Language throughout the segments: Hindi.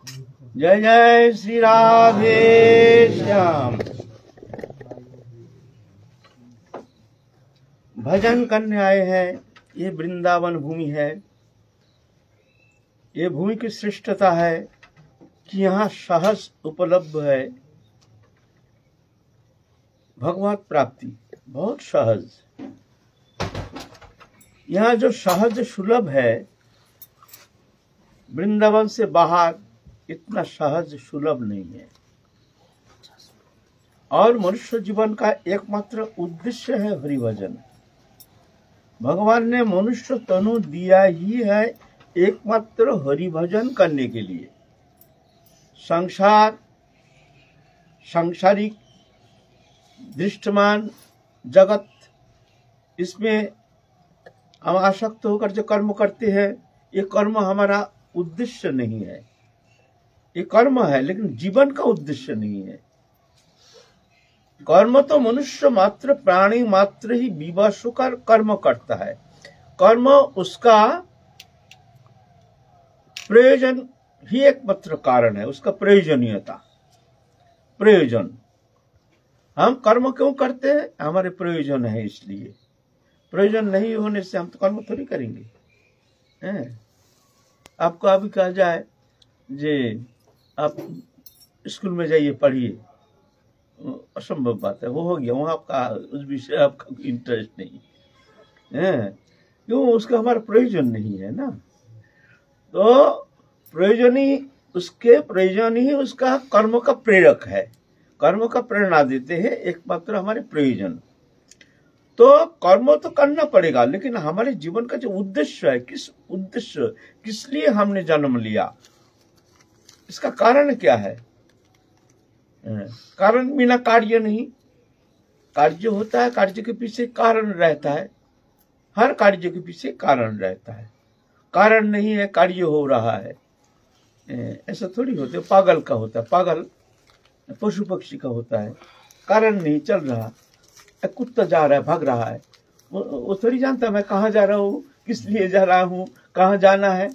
जय जय श्री राधे श्याम। भजन करने आए हैं। ये वृंदावन भूमि है। ये भूमि की श्रेष्ठता है कि यहाँ सहज उपलब्ध है भगवत प्राप्ति, बहुत सहज। यहाँ जो सहज सुलभ है, वृंदावन से बाहर इतना सहज सुलभ नहीं है। और मनुष्य जीवन का एकमात्र उद्देश्य है हरिभजन। भगवान ने मनुष्य तनु दिया ही है एकमात्र हरिभजन करने के लिए। सांसारिक दृष्टमान जगत, इसमें हम आसक्त होकर जो कर्म करते हैं, ये कर्म हमारा उद्देश्य नहीं है। ये कर्म है लेकिन जीवन का उद्देश्य नहीं है। कर्म तो मनुष्य मात्र, प्राणी मात्र ही विवश होकर कर्म करता है। कर्म उसका प्रयोजन ही एकमात्र कारण है, उसका प्रयोजनीयता, प्रयोजन। हम कर्म क्यों करते हैं? हमारे प्रयोजन है, इसलिए। प्रयोजन नहीं होने से हम तो कर्म थोड़ी करेंगे। आपको अभी कहा जाए जे आप स्कूल में जाइए, पढ़िए, असंभव बात है। वो हो गया, वहां आपका उस विषय आपका इंटरेस्ट नहीं है, क्यों? उसका हमारा प्रयोजन नहीं है ना। तो प्रयोजन ही उसका कर्म का प्रेरक है, कर्म का प्रेरणा देते हैं एकमात्र हमारे प्रयोजन। तो कर्म तो करना पड़ेगा, लेकिन हमारे जीवन का जो उद्देश्य है, किस उद्देश्य, किस लिए हमने जन्म लिया, इसका कारण क्या है? कारण बिना कार्य नहीं। कार्य होता है, कार्य के पीछे कारण रहता है। हर कार्य के पीछे कारण रहता है। कारण नहीं है, कार्य हो रहा है, ऐसा थोड़ी होता है। पागल का होता है, पागल पशु पक्षी का होता है, कारण नहीं, चल रहा। एक कुत्ता जा रहा है, भाग रहा है, वो थोड़ी जानता मैं कहाँ जा रहा हूँ, किस लिए जा रहा हूँ, कहाँ जाना है।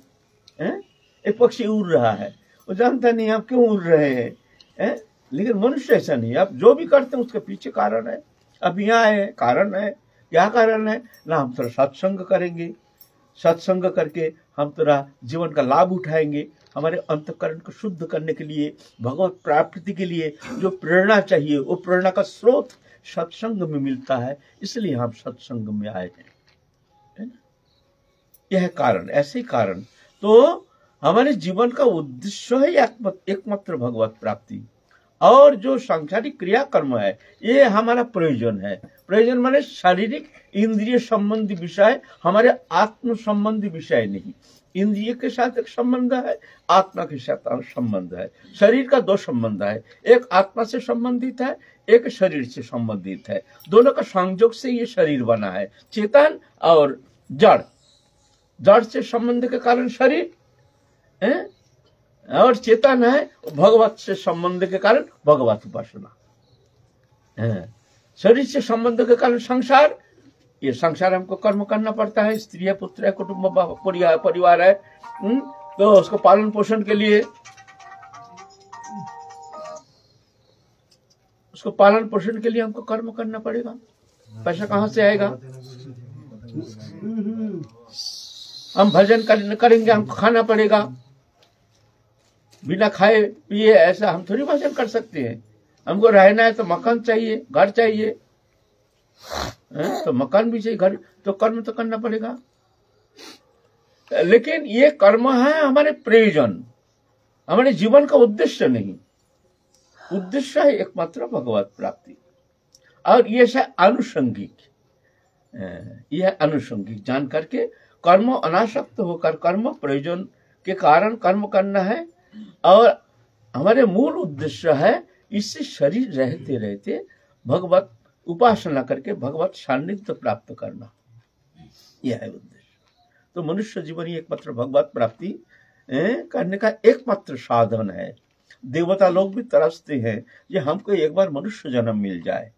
एक पक्षी उड़ रहा है, वो जानता नहीं आप क्यों उड़ रहे हैं। लेकिन मनुष्य ऐसा नहीं। आप जो भी करते हैं उसके पीछे कारण है। अब यहाँ है, कारण है। क्या कारण है? ना हम थोड़ा सत्संग करेंगे, सत्संग करके हम थोड़ा जीवन का लाभ उठाएंगे। हमारे अंतःकरण को शुद्ध करने के लिए, भगवत प्राप्ति के लिए जो प्रेरणा चाहिए, वो प्रेरणा का स्रोत सत्संग में मिलता है। इसलिए हम सत्संग में आए हैं, है ना? यह कारण, ऐसे ही कारण। तो हमारे जीवन का उद्देश्य है एकमात्र भगवत प्राप्ति। और जो सांसारिक क्रियाकर्म है, ये हमारा प्रयोजन है। प्रयोजन माने शारीरिक इंद्रिय संबंधी विषय, हमारे आत्म संबंधी विषय नहीं। इंद्रिय के साथ एक संबंध है, आत्मा के साथ संबंध है। शरीर का दो संबंध है, एक आत्मा से संबंधित है, एक शरीर से संबंधित है। दोनों का संयोग से ये शरीर बना है, चेतन और जड़। जड़ से संबंध के कारण शरीर है, और चेतन है भगवत से संबंध के कारण भगवत उपासना। शरीर से संबंध के कारण संसार, ये संसार हमको कर्म करना पड़ता है। स्त्री है, पुत्र है, कुटुंब, परिवार है, तो उसको पालन पोषण के लिए, उसको पालन पोषण के लिए हमको कर्म करना पड़ेगा। पैसा कहाँ से आएगा? हम भजन करेंगे, हमको खाना पड़ेगा। बिना खाए पिए ऐसा हम थोड़ी भजन कर सकते हैं। हमको रहना है तो मकान चाहिए, घर चाहिए, तो मकान भी चाहिए, घर, तो कर्म तो करना पड़ेगा। लेकिन ये कर्म है हमारे प्रयोजन, हमारे जीवन का उद्देश्य नहीं। उद्देश्य है एकमात्र भगवत प्राप्ति। और ये है आनुषंगिक, यह अनुषंगिक जान करके कर्म अनासक्त होकर कर्म प्रयोजन के कारण कर्म करना है। और हमारे मूल उद्देश्य है इससे शरीर रहते रहते भगवत उपासना करके भगवत सान्निध्य प्राप्त करना, यह है उद्देश्य। तो मनुष्य जीवन ही एकमात्र भगवत प्राप्ति करने का एकमात्र साधन है। देवता लोग भी तरसते हैं कि हमको एक बार मनुष्य जन्म मिल जाए।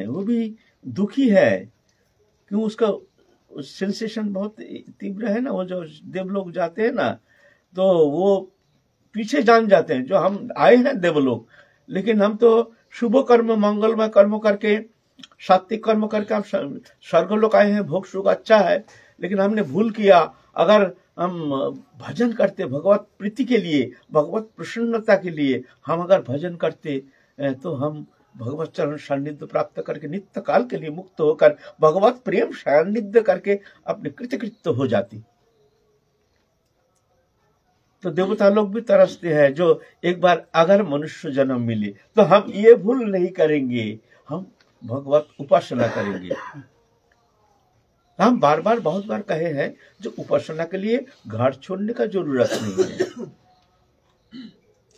वो भी दुखी है, क्यों? उसका सेंसेशन बहुत तीव्र है ना। वो जो देवलोक जाते हैं ना, तो वो पीछे जान जाते हैं। जो हम आए हैं देवलोक, लेकिन हम तो शुभ कर्म मंगलमय कर्म करके, सात्विक कर्म करके हम स्वर्गलोक आए हैं। भोग सुख अच्छा है, लेकिन हमने भूल किया। अगर हम भजन करते भगवत प्रीति के लिए, भगवत प्रसन्नता के लिए हम अगर भजन करते तो हम भगवत चरण सान्निध्य प्राप्त करके नित्य काल के लिए मुक्त होकर भगवत प्रेम सान्निध्य करके अपने कृतकृत्य हो जाती। तो देवता लोग भी तरसते हैं, जो एक बार अगर मनुष्य जन्म मिले तो हम ये भूल नहीं करेंगे, हम भगवत उपासना करेंगे। हम बार बार बहुत बार कहे हैं, जो उपासना के लिए घर छोड़ने का जरूरत नहीं है।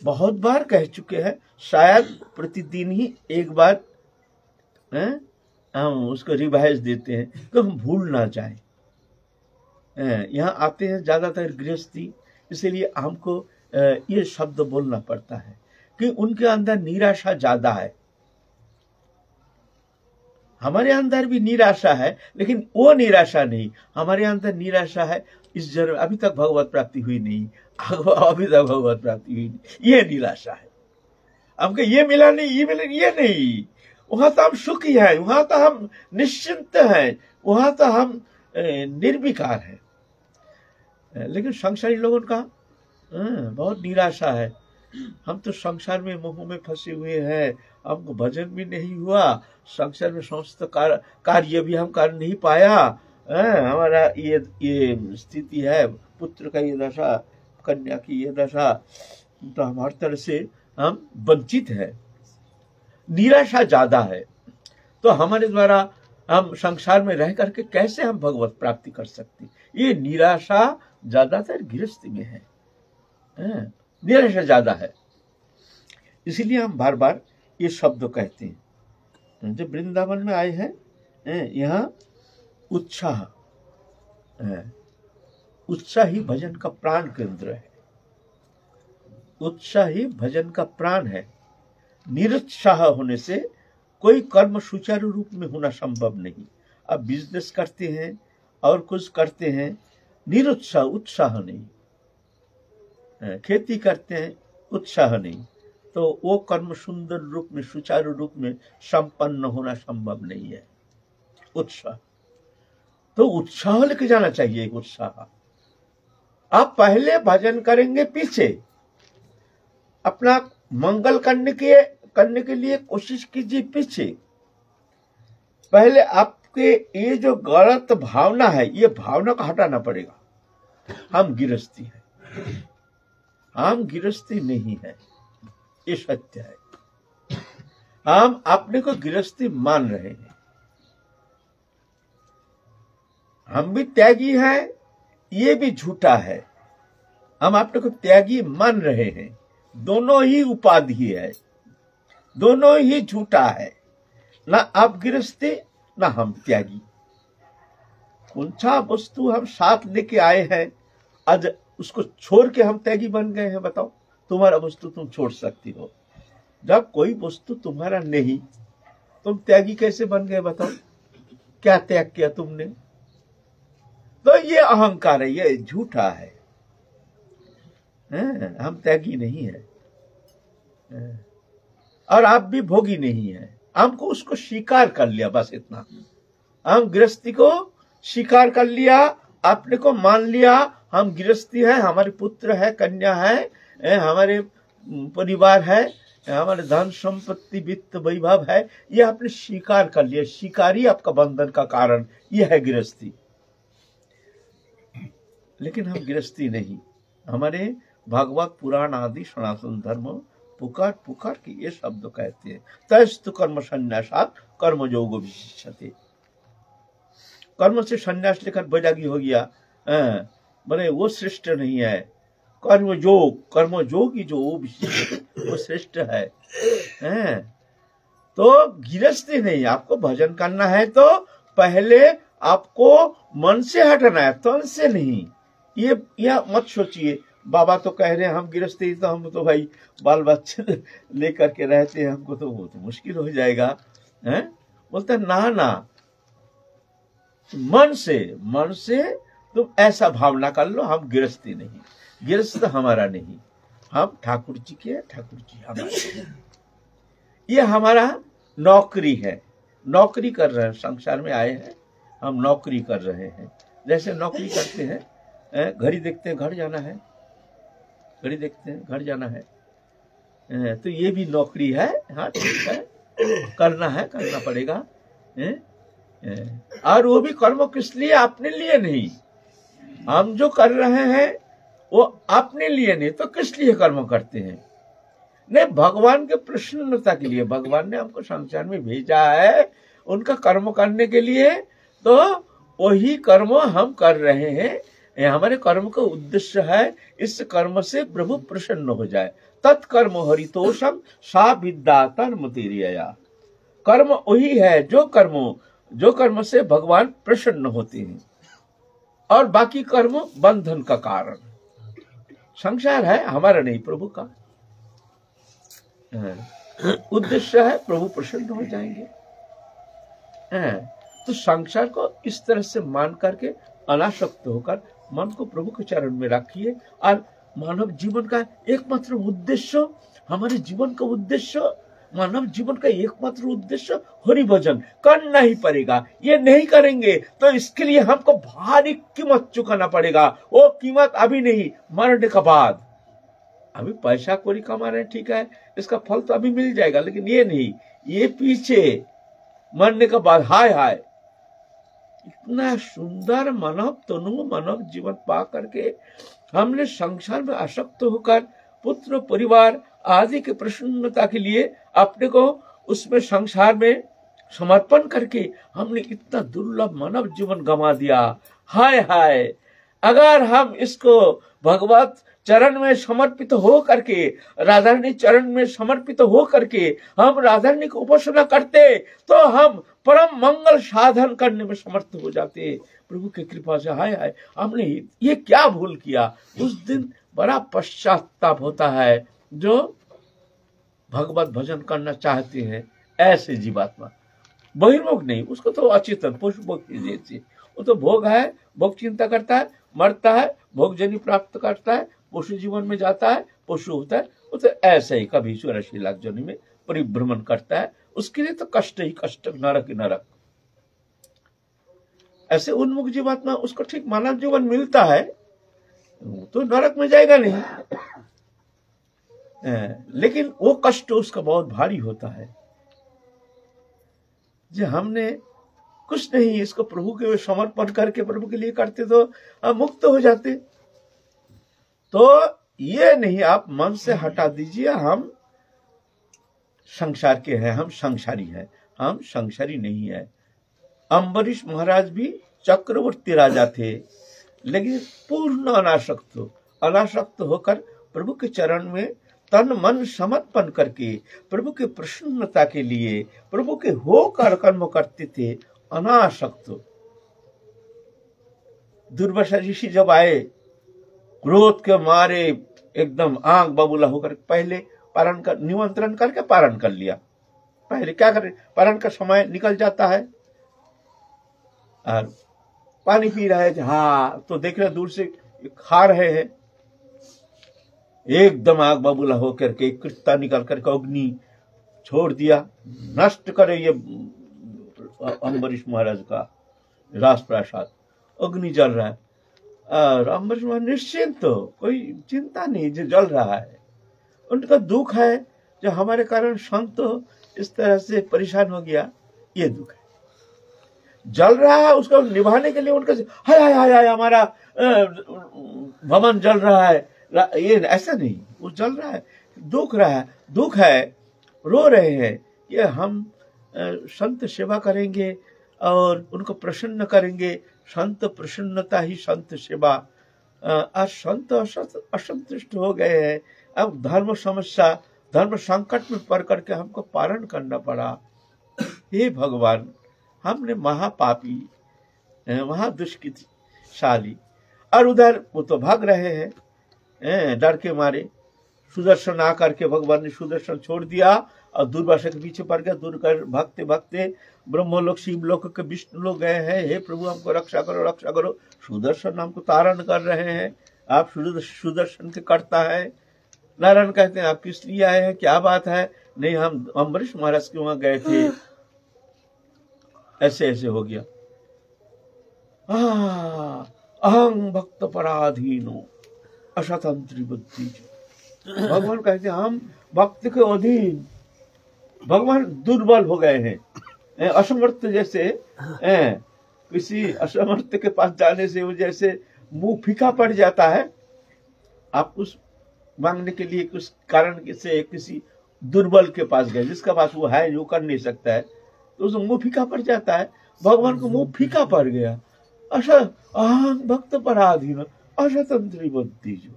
बहुत बार कह चुके हैं, शायद प्रतिदिन ही एक बार हम उसको रिवाइज देते हैं तो हम भूल ना जाए। यहाँ आते हैं ज्यादातर गृहस्थी, इसीलिए हमको ये शब्द बोलना पड़ता है कि उनके अंदर निराशा ज्यादा है। हमारे अंदर भी निराशा है, लेकिन वो निराशा नहीं। हमारे अंदर निराशा है, इस जन्म अभी तक भगवत प्राप्ति हुई नहीं, अभी तक भगवत प्राप्ति हुई नहीं, ये निराशा है। हमको ये मिला नहीं, ये मिला नहीं, ये नहीं। वहां तो हम सुखी हैं, वहां तो हम निश्चिंत हैं, वहां तो हम निर्विकार हैं। लेकिन संसारी लोगों का बहुत निराशा है। हम तो संसार में मोह में फंसे हुए हैं, हमको भजन भी नहीं हुआ, संसार में समस्त कार्य भी हम कर नहीं पाया। हमारा ये स्थिति है, पुत्र का ये दशा, कन्या की ये दशा, तो हम हर तरह से हम वंचित है, निराशा ज्यादा है। तो हमारे द्वारा हम संसार में रह करके कैसे हम भगवत प्राप्ति कर सकते? ये निराशा ज्यादातर गृहस्थी में है, निराशा ज्यादा है। इसीलिए हम बार बार ये शब्द कहते हैं। जब वृंदावन में आए हैं, यहाँ उत्साह, उत्साह ही भजन का प्राण केंद्र है। उत्साह ही भजन का प्राण है। निरुत्साह होने से कोई कर्म सुचारू रूप में होना संभव नहीं। अब बिजनेस करते हैं और कुछ करते हैं, निरुत्साह, उत्साह नहीं। खेती करते हैं, उत्साह नहीं, तो वो कर्म सुंदर रूप में, सुचारू रूप में संपन्न होना संभव नहीं है। उत्साह, तो उत्साह लेके जाना चाहिए। उत्साह, आप पहले भजन करेंगे, पीछे अपना मंगल करने के लिए कोशिश कीजिए। पीछे पहले आपके ये जो गलत भावना है, ये भावना को हटाना पड़ेगा। हम गृहस्थी है, हम गृहस्थी नहीं है, ये सत्य है। हम अपने को गृहस्थी मान रहे हैं। हम भी त्यागी हैं, ये भी झूठा है। हम अपने को त्यागी मान रहे हैं। दोनों ही उपाधि है, दोनों ही झूठा है। ना आप गृहस्थी, ना हम त्यागी। कौन सा वस्तु हम साथ लेके आए हैं, आज उसको छोड़ के हम त्यागी बन गए हैं? बताओ, तुम्हारा वस्तु तुम छोड़ सकती हो। जब कोई वस्तु तुम्हारा नहीं, तुम त्यागी कैसे बन गए? बताओ, क्या त्याग किया तुमने? तो ये अहंकार है, ये झूठा है। हम त्यागी नहीं है, और आप भी भोगी नहीं है। हमको उसको स्वीकार कर लिया, बस इतना। हम गृहस्थी को स्वीकार कर लिया, अपने को मान लिया। हम गृहस्थी है, हमारे पुत्र है, कन्या है, हमारे परिवार है, हमारे धन संपत्ति वित्त वैभव है, ये आपने स्वीकार कर लिया। स्वीकारी आपका बंधन का कारण, ये है गृहस्थी। लेकिन हम गृहस्थी नहीं। हमारे भागवत पुराण आदि सनातन धर्म पुकार पुकार के ये शब्द कहते हैं, तयस्तु कर्म संन्यासात् कर्मयोगो विशिष्यते। कर्म से संन्यास लेकर वैरागी हो गया, बोले वो श्रेष्ठ नहीं है। कर्मयोग ही जो वो श्रेष्ठ है। तो गृहस्थी नहीं, आपको भजन करना है तो पहले आपको मन से हटना है, तन से नहीं। ये मत सोचिए बाबा तो कह रहे हैं हम गृहस्थी, तो हम तो भाई बाल बच्चे लेकर के रहते हैं, हमको तो वो तो मुश्किल हो जाएगा। बोलते ना, मन से तुम ऐसा भावना कर लो, हम गृहस्थी नहीं, गृहस्थ हमारा नहीं, हम ठाकुर जी के, ठाकुर जी हमारे। ये हमारा नौकरी है, नौकरी कर रहे हैं, संसार में आए हैं हम, नौकरी कर रहे हैं। जैसे नौकरी करते हैं, घड़ी देखते हैं घर जाना है, घड़ी देखते हैं घर जाना है, तो ये भी नौकरी है। हाँ ठीक है, करना है, करना पड़ेगा। और वो भी कर्म किस लिए? अपने लिए नहीं। हम जो कर रहे हैं वो अपने लिए नहीं, तो किस लिए कर्म करते हैं? नहीं, भगवान के प्रसन्नता के लिए। भगवान ने हमको संसार में भेजा है उनका कर्म करने के लिए, तो वही कर्म हम कर रहे हैं। ये हमारे कर्म का उद्देश्य है, इस कर्म से प्रभु प्रसन्न हो जाए। तत्कर्म हरितोषम सा विद्या तन्मतिरिया। कर्म वही है जो कर्म से भगवान प्रसन्न होते हैं, और बाकी कर्म बंधन का कारण। संसार है हमारा नहीं, प्रभु का। उद्देश्य है प्रभु प्रसन्न हो जाएंगे। तो संसार को इस तरह से मान करके अनासक्त होकर मन को प्रभु के चरण में रखिए। और मानव जीवन का एकमात्र उद्देश्य, हमारे जीवन का उद्देश्य, मानव जीवन का एकमात्र उद्देश्य हरि भजन करना ही पड़ेगा। ये नहीं करेंगे तो इसके लिए हमको भारी कीमत चुकाना पड़ेगा। वो कीमत अभी नहीं, मरने के बाद। अभी पैसा कौड़ी कमा रहे हैं, ठीक है, इसका फल तो अभी मिल जाएगा, लेकिन ये नहीं, ये पीछे मरने के बाद। हाय हाय, इतना सुंदर मानव तनु, मानव जीवन पा करके हमने संसार में आसक्त होकर पुत्र परिवार आदि के प्रसन्नता के लिए अपने को उसमें संसार में समर्पण करके हमने इतना दुर्लभ मानव जीवन गंवा दिया। हाय हाय, अगर हम इसको भगवत चरण में समर्पित हो करके, राधा रानी चरण में समर्पित हो करके हम राधा रानी की उपासना करते, तो हम परम मंगल साधन करने में समर्थ हो जाते प्रभु की कृपा से। हाय हाय, हमने ये क्या भूल किया। उस दिन बड़ा पश्चाताप होता है जो भगवत भजन करना चाहते हैं ऐसे जीवात्मा। बहिर्मुख नहीं, उसको तो अचेतन पुष्प भोग जैसे, वो तो भोग है, भोग चिंता करता है, मरता है, भोग जनी प्राप्त करता है, पशु जीवन में जाता है, पशु होता है। वो तो ऐसे ही कभी 84 लाख जनी में परिभ्रमण करता है। उसके लिए तो कष्ट ही कष्ट, नरक ही नरक। ऐसे उन्मुख जीवात्मा, उसको ठीक मानव जीवन मिलता है, तो नरक में जाएगा नहीं, लेकिन वो कष्ट उसका बहुत भारी होता है। जो हमने कुछ नहीं, इसको प्रभु के समर्पण करके प्रभु के लिए करते तो हम मुक्त हो जाते। तो ये नहीं, आप मन से हटा दीजिए, हम संसार के हैं, हम संसारी हैं, हम संसारी नहीं है। अम्बरीश महाराज भी चक्रवर्ती राजा थे, लेकिन पूर्ण अनासक्त होकर प्रभु के चरण में तन मन समर्पण करके प्रभु के प्रसन्नता के लिए प्रभु के होकर कर्म करते थे, अनासक्त। दुर्वासा ऋषि जब आए, क्रोध के मारे एकदम आंख बबूला होकर पहले पारण कर, निमंत्रण करके पारण कर लिया। पहले क्या करें, पारण का समय निकल जाता है और पानी पी रहे हैं, हाँ, तो देख रहे दूर से खा रहे हैं, एकदम आग बबूला होकर के कृत्ता निकल करके अग्नि छोड़ दिया, नष्ट करे ये अम्बरीश महाराज का राजप्रासाद। अग्नि जल रहा है और अम्बरीश महाराज निश्चिंत, तो कोई चिंता नहीं, जो जल रहा है। उनका दुख है जो हमारे कारण संत इस तरह से परेशान हो गया, ये दुख है। जल रहा है, उसको निभाने के लिए उनका हाय हाय हाय हाय हमारा भवन जल रहा है, ये ऐसा नहीं, वो जल रहा है, दुख है, रो रहे हैं। ये हम संत सेवा करेंगे और उनको प्रसन्न करेंगे। संत प्रसन्नता ही संत सेवा। आज संत असंतुष्ट हो गए हैं, अब धर्म समस्या, धर्म संकट में पड़ करके हमको पारण करना पड़ा। हे भगवान, हमने महापापी, महादुष्कृतशाली, और उधर वो तो भाग रहे हैं डर के मारे। सुदर्शन आकर के भगवान ने सुदर्शन छोड़ दिया और दुर्वासा के पीछे पड़ गया। दूर कर भागते भागते ब्रह्मलोक शिवलोक के विष्णु लोग गए हैं, हे प्रभु हमको रक्षा करो, रक्षा करो। सुदर्शन हमको तारण कर रहे हैं, आप सुदर्शन के कर्ता है, नारायण कहते हैं आप किस लिए आए हैं, क्या बात है? नहीं, हम अम्बरीश महाराज के वहां गए थे, ऐसे ऐसे हो गया। अहं भक्त पराधीनो अशतंत्री बुद्धि। भगवान कहते हैं हम भक्त के अधीन, भगवान दुर्बल हो गए हैं, असमर्थ जैसे। किसी असमर्थ के पास जाने से वो जैसे मुंह फीका पड़ जाता है। आप कुछ मांगने के लिए कुछ कारण से किसी दुर्बल के पास गए, जिसका पास वो है, जो कर नहीं सकता है, तो उसको मुंह फीका पड़ जाता है। भगवान को मुंह फीका पड़ गया। भक्त पराधीन अस्वतंत्री बुद्धि, जो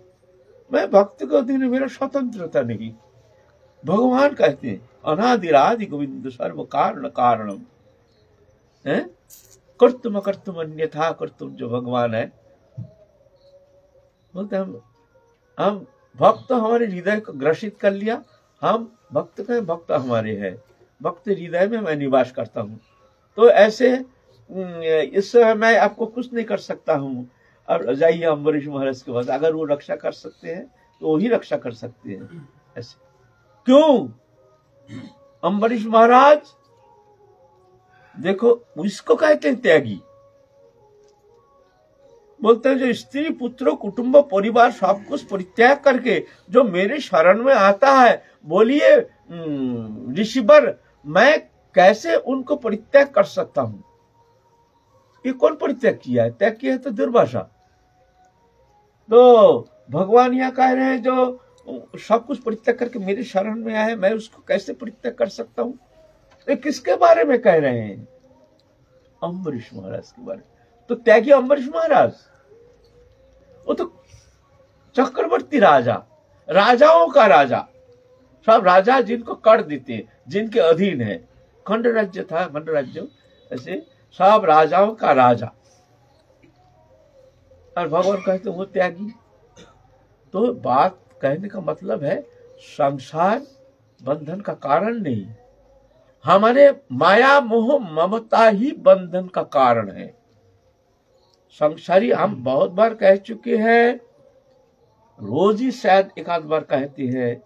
मैं भक्त को अधीन, मेरा स्वतंत्रता नहीं। भगवान कहते हैं अनादिरादि गोविंद सर्व कारण कारणम, कर्तुम कर्तुम अन्यथा कर्तुम, जो भगवान है। बोलते हम भक्त हमारे हृदय को ग्रसित कर लिया, हम भक्त का भक्त हमारे है, भक्त हृदय में मैं निवास करता हूँ। तो ऐसे इस समय मैं आपको कुछ नहीं कर सकता हूँ। और जाइए अम्बरीश महाराज के पास, अगर वो रक्षा कर सकते हैं तो वही रक्षा कर सकते हैं। ऐसे क्यों? अम्बरीश महाराज देखो, इसको कहते हैं त्यागी। बोलते हैं जो स्त्री पुत्र कुटुंब परिवार सब कुछ परित्याग करके जो मेरे शरण में आता है, बोलिए ऋषिवर, मैं कैसे उनको परित्याग कर सकता हूं? ये कौन परित्याग किया है? त्याग किया है तो दुर्भाषा। तो भगवान यहाँ कह रहे हैं जो सब कुछ परित्याग करके मेरे शरण में आए, मैं उसको कैसे परित्याग कर सकता हूं? तो किसके बारे में कह रहे हैं? अम्बरीश महाराज के बारे में। तो त्यागी अम्बरीश महाराज, वो तो चक्रवर्ती राजा, राजाओं का राजा, सब राजा जिनको कर देते हैं, जिनके अधीन है। खंड राज्य था, खंड राज्य, ऐसे सब राजाओं का राजा। और भगवान कहते वो त्यागी। तो बात कहने का मतलब है संसार बंधन का कारण नहीं, हमारे माया मोह ममता ही बंधन का कारण है। संसारी हम बहुत बार कह चुके हैं, रोज ही शायद एक आध बार कहते हैं।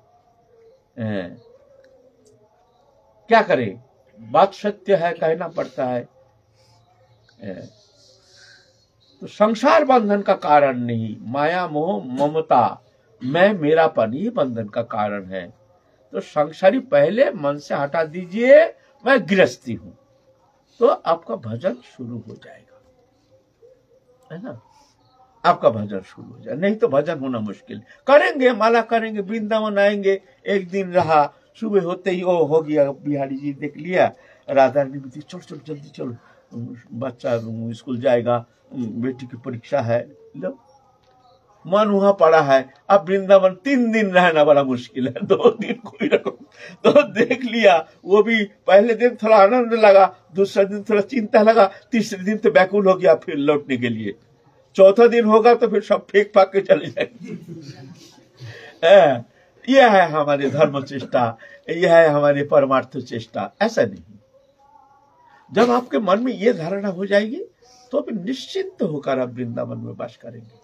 क्या करें, बात सत्य है, कहना पड़ता है। तो संसार बंधन का कारण नहीं, माया मोह ममता मैं मेरापन ही बंधन का कारण है। तो संसारी पहले मन से हटा दीजिए, मैं गृहस्थी हूं, तो आपका भजन शुरू हो जाएगा, है ना? आपका भजन शुरू हो जाए। नहीं तो भजन होना मुश्किल। करेंगे, माला करेंगे, वृंदावन आएंगे। एक दिन रहा, सुबह होते ही ओ हो गया, बिहारी जी देख लिया, राधा रानी भी चलो चलो जल्दी चलो, बच्चा स्कूल जाएगा, बेटी की परीक्षा है, लो मन वहां पड़ा है। अब वृंदावन 3 दिन रहना बड़ा मुश्किल है, 2 दिन कोई रखो तो देख लिया। वो भी पहले दिन थोड़ा आनंद लगा, दूसरे दिन थोड़ा चिंता लगा, तीसरे दिन तो व्याकुल हो गया फिर लौटने के लिए। चौथा दिन होगा तो फिर सब फेंक फाक के चले जाएंगे। यह है हमारी धर्म चेष्टा, यह है हमारी परमार्थ चेष्टा। ऐसा नहीं, जब आपके मन में यह धारणा हो जाएगी तो फिर निश्चिंत होकर आप वृंदावन में वास करेंगे।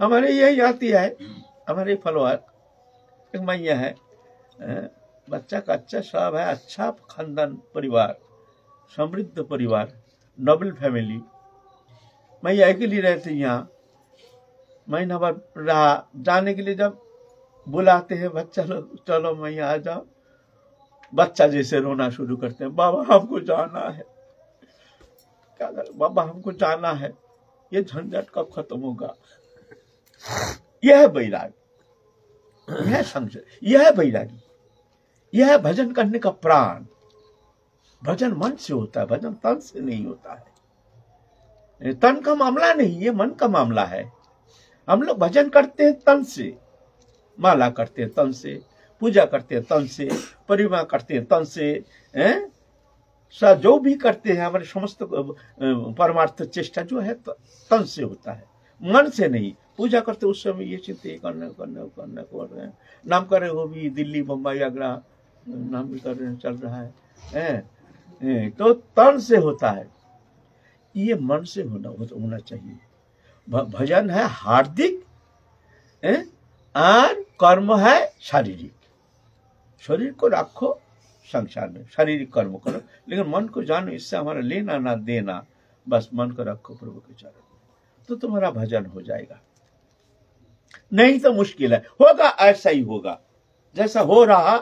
हमारे यही आती है, हमारे फलवार एक मैया है, बच्चा का अच्छा सब है, अच्छा खानदान परिवार, समृद्ध परिवार, नोबल फैमिली। मैया अकेली रहती यहाँ, महीना भर रहा। जाने के लिए जब बुलाते हैं, बच्चा लोग चलो मैया आ जाओ, बच्चा जैसे रोना शुरू करते हैं, बाबा हमको जाना है। क्या कर, बाबा हमको जाना है, ये झंझट कब खत्म होगा? यह है वैरागी, यह है संशय, यह है वैरागी, यह है भजन करने का प्राण। भजन मन से होता है, भजन तन से नहीं होता है। तन का मामला नहीं, ये मन का मामला है। हम लोग भजन करते हैं तन से, माला करते हैं तन से, पूजा करते हैं तन से, परिमा करते हैं तन से, जो भी करते हैं हमारे समस्त परमार्थ चेष्टा जो है तन से होता है, मन से नहीं। पूजा करते उस समय ये चिंता करने नाम कर रहे हो भी, दिल्ली बम्बई आगरा नाम भी कर रहे, चल रहा है, तो तन से होता है। ये मन से होना चाहिए। भजन है हार्दिक, और कर्म है शारीरिक। शरीर को रखो संसार में, शारीरिक कर्म करो, लेकिन मन को जानो इससे हमारा लेना ना देना, बस मन को रखो प्रभु के चरण में, तो तुम्हारा भजन हो जाएगा। नहीं तो मुश्किल है, होगा ऐसा ही होगा जैसा हो रहा।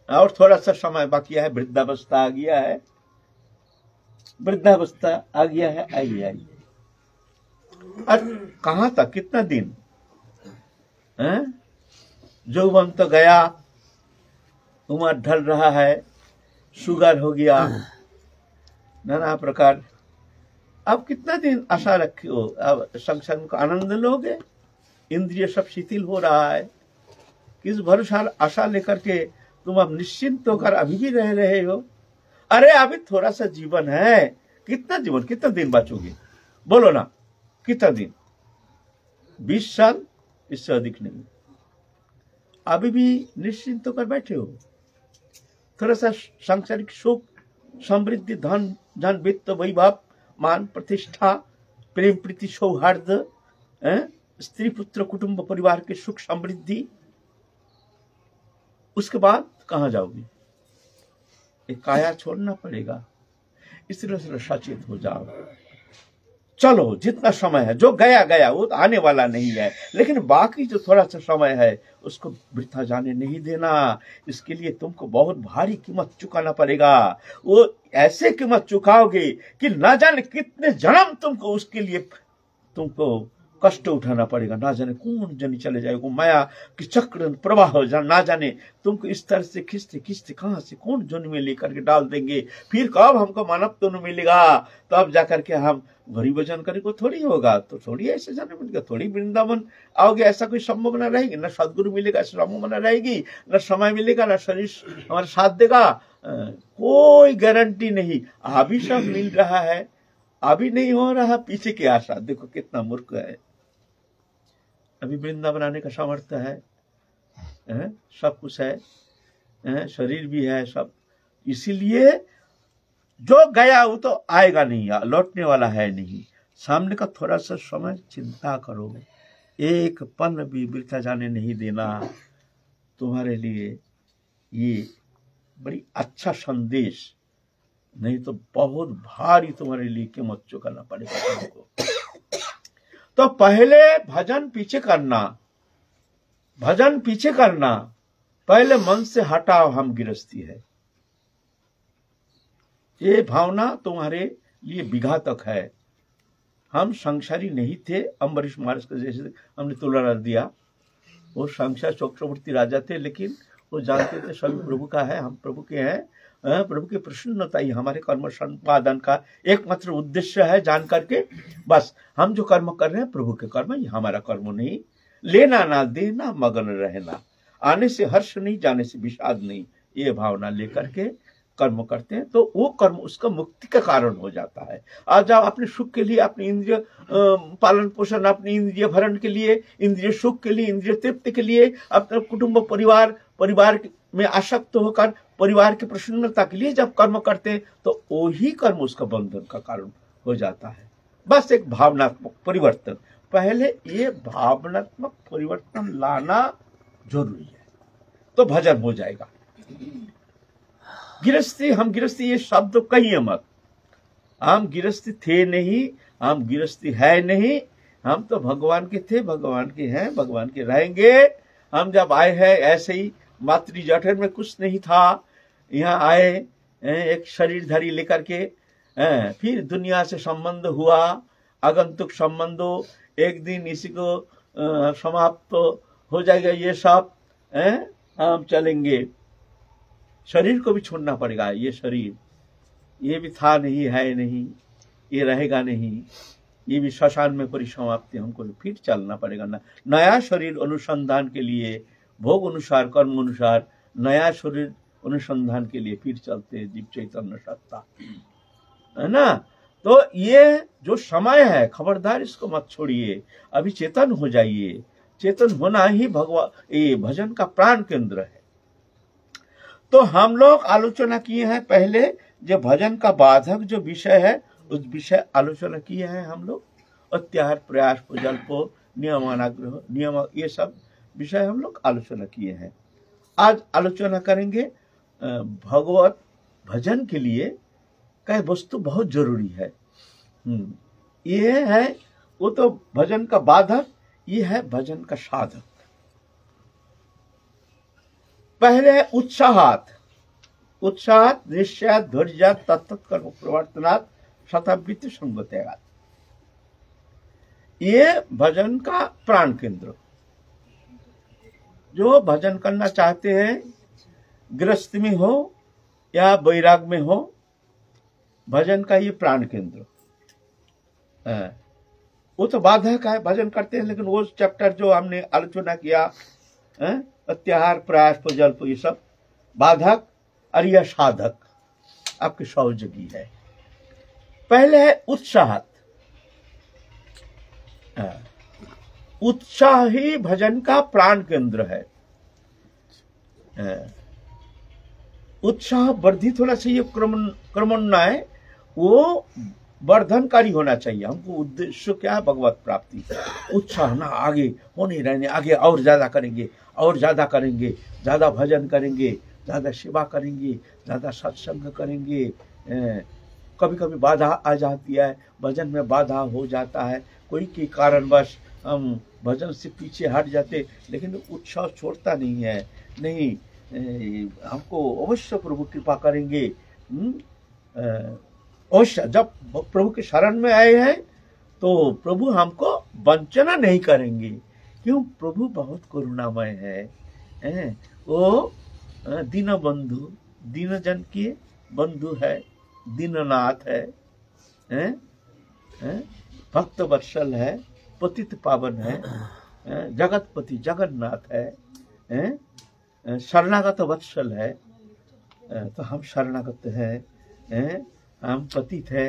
और थोड़ा सा समय बाकी है, वृद्धावस्था आ गया है, वृद्धावस्था आ गया है, आइए आइए। और कहां तक, कितना दिन, यौवन तो गया, उम्र ढल रहा है, शुगर हो गया, नाना प्रकार। अब कितना दिन आशा रखे हो, अब संसार का आनंद लोगे, इंद्रिय सब शिथिल हो रहा है। किस भरोसा आशा लेकर के तुम अब निश्चिंत होकर अभी भी रह रहे हो। अरे अभी थोड़ा सा जीवन है, कितना जीवन, कितना दिन बचोगे, बोलो ना, कितना दिन, 20 साल, इससे अधिक नहीं। अभी भी निश्चिंत होकर बैठे हो। थोड़ा सा सांसारिक सुख, समृद्धि, धन धन, वित्त, वैभव, मान, प्रतिष्ठा, प्रेम, प्रीति, सौहार्द, स्त्री, पुत्र, कुटुंब, परिवार के सुख समृद्धि, उसके बाद कहां जाओगे? एक काया छोड़ना पड़ेगा। इसलिए सचेत हो जाओ। चलो, जितना समय है, जो गया गया, वो तो आने वाला नहीं है, लेकिन बाकी जो थोड़ा सा समय है उसको वृथा जाने नहीं देना। इसके लिए तुमको बहुत भारी कीमत चुकाना पड़ेगा। वो ऐसे कीमत चुकाओगे कि ना जाने कितने जन्म तुमको उसके लिए तुमको कष्ट उठाना पड़ेगा। ना जाने कौन जनी चले जाएगा, माया की चक्र प्रवाह, ना जाने तुमको इस तरह से खींचते खींचते कहां से कौन जन्म में लेकर के डाल देंगे। फिर कब हमको मानव तो मिलेगा, तब जाकर के हम भरी भजन करे को थोड़ी होगा, तो थोड़ी ऐसे जाने मिलेगा, थोड़ी वृंदावन आओगे, ऐसा कोई संभावना रहेगी? ना सदगुरु मिलेगा, संभावना रहेगी, ना समय मिलेगा, ना शरीर हमारा साथ देगा, कोई गारंटी नहीं। अभी सब मिल रहा है, अभी नहीं हो रहा, पीछे की आशा। देखो कितना मूर्ख है। अभी वृंदावन आने का सामर्थ्य है, सब कुछ है, शरीर भी है, सब। इसीलिए जो गया वो तो आएगा नहीं, लौटने वाला है नहीं। सामने का थोड़ा सा समय चिंता करो, एक पल भी वृथा जाने नहीं देना। तुम्हारे लिए ये बड़ी अच्छा संदेश, नहीं तो बहुत भारी तुम्हारे लिए कीमत चुकाना पड़ेगा तुमको। तो पहले भजन पीछे करना, भजन पीछे करना, पहले मन से हटाओ हम गृहस्थी है। ये भावना तुम्हारे लिए विघातक है। हम संसारी नहीं थे। अम्बरीश महाराज का जैसे हमने तुलना दिया, वो संसार चक्रवर्ती राजा थे, लेकिन वो जानते थे सभी प्रभु का है, हम प्रभु के हैं। प्रभु की प्रसन्नता ही हमारे कर्म संपादन का एकमात्र उद्देश्य है। जान करके बस हम जो कर्म कर रहे हैं प्रभु के कर्म, ये हमारा कर्म नहीं। लेना ना देना, मगन रहना, आने से हर्ष नहीं, जाने से विषाद नहीं, ये भावना लेकर के कर्म करते हैं, तो वो कर्म उसका मुक्ति का कारण हो जाता है। आज आप अपने सुख के लिए, अपने इंद्रिय पालन पोषण, अपने इंद्रिय भरण के लिए, इंद्रिय सुख के लिए, इंद्रिय तृप्ति के लिए, अपने कुटुंब परिवार में आसक्त होकर परिवार की प्रसन्नता के लिए जब कर्म करते हैं, तो वही कर्म उसका बंधन का कारण हो जाता है। बस एक भावनात्मक परिवर्तन, पहले ये भावनात्मक परिवर्तन लाना जरूरी है, तो भजन हो जाएगा। गिरस्ती, हम गिरस्ती ये शब्द कहिए मत। हम गिरस्ती थे नहीं, हम गिरस्ती है नहीं, हम तो भगवान के थे, भगवान के हैं, भगवान के रहेंगे। हम जब आए हैं ऐसे ही, मातृ जठर में कुछ नहीं था, यहाँ आए एक शरीरधारी लेकर के, फिर दुनिया से संबंध हुआ, आगंतुक संबंधों, एक दिन इसी को समाप्त हो जाएगा ये सब, हम चलेंगे। शरीर को भी छोड़ना पड़ेगा। ये शरीर, ये भी था नहीं, है नहीं, ये रहेगा नहीं, ये भी श्मशान में परिसमाप्ति, हमको फिर चलना पड़ेगा ना। नया शरीर अनुसंधान के लिए, भोग अनुसार, कर्म अनुसार, नया शरीर अनुसंधान के लिए फिर चलते हैं जीव चैतन्य सत्ता, है ना। तो ये जो समय है, खबरदार इसको मत छोड़िए, अभी चेतन हो जाइए। चेतन होना ही भगवान ये भजन का प्राण केंद्र है। तो हम लोग आलोचना किए हैं पहले, जो भजन का बाधक जो विषय है, उस विषय आलोचना किए हैं हम लोग। अत्याहार, प्रयास, जल्पो, नियमानुग्रह, नियम, ये सब विषय हम लोग आलोचना किए हैं। आज आलोचना करेंगे भगवत भजन के लिए क्या वस्तु बहुत जरूरी है। ये है, वो तो भजन का बाधक, ये है भजन का साधक। पहले है उत्साहात, उत्साहात निश्चयात धैर्यात तत्त कर्म प्रवर्तनात् शतावृत्ति संगत्यागात्। ये भजन का प्राण केंद्र। जो भजन करना चाहते हैं, गृहस्थ में हो या वैराग में हो, भजन का ये प्राण केंद्र है। वो तो बाधक है, भजन करते हैं, लेकिन वो चैप्टर जो हमने आलोचना किया, अत्याहार, प्रयास, जल्प, ये सब बाधक, और यह साधक आपके सहयोगी है। पहले है उत्साहत। उत्साह ही भजन का प्राण केंद्र है। उत्साह वर्धित होना चाहिए, क्रमोन्नय वो वर्धनकारी होना चाहिए। हमको उद्देश्य क्या है? भगवत प्राप्ति। उत्साह ना आगे हो नहीं रहने, आगे और ज्यादा करेंगे, और ज्यादा करेंगे, ज्यादा भजन करेंगे, ज्यादा सेवा करेंगे, ज्यादा सत्संग करेंगे। कभी कभी बाधा आ जाती है, भजन में बाधा हो जाता है, कोई के कारणवश हम भजन से पीछे हट जाते, लेकिन उत्साह छोड़ता नहीं है। नहीं, हमको अवश्य प्रभु कृपा करेंगे। अवश्य जब प्रभु के शरण में आए हैं तो प्रभु हमको वंचना नहीं करेंगे। क्यों? प्रभु बहुत करुणामय है। वो दीन बंधु, दीन जन के बंधु है, दीननाथ है, भक्त वत्सल है, पतित पावन है, जगतपति जगन्नाथ है, शरणागत वत्सल है। तो हम शरणागत हैं, हम पतित है,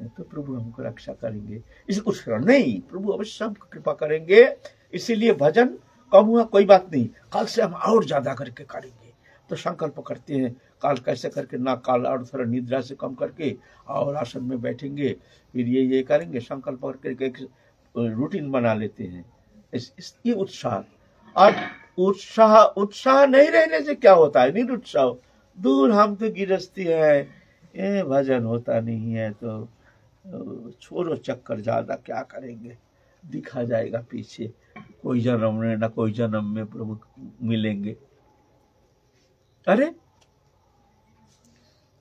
तो प्रभु हमको रक्षा करेंगे। इस कुछ नहीं, प्रभु अवश्य हमको कृपा करेंगे। इसीलिए भजन कम हुआ कोई बात नहीं, कल से हम और ज्यादा करके करेंगे। तो संकल्प करते हैं, काल कैसे करके ना, काल और थोड़ा निद्रा से कम करके और आसन में बैठेंगे, फिर ये करेंगे। संकल्प करके एक रूटीन बना लेते हैं। ये उत्साह। और उत्साह नहीं रहने से क्या होता है? निरुत्साह, दूर हम तो गिरस्ती है, ये भजन होता नहीं है, तो छोड़ो चक्कर, ज्यादा क्या करेंगे, दिखा जाएगा पीछे, कोई जन्म में ना कोई जन्म में प्रभु मिलेंगे। अरे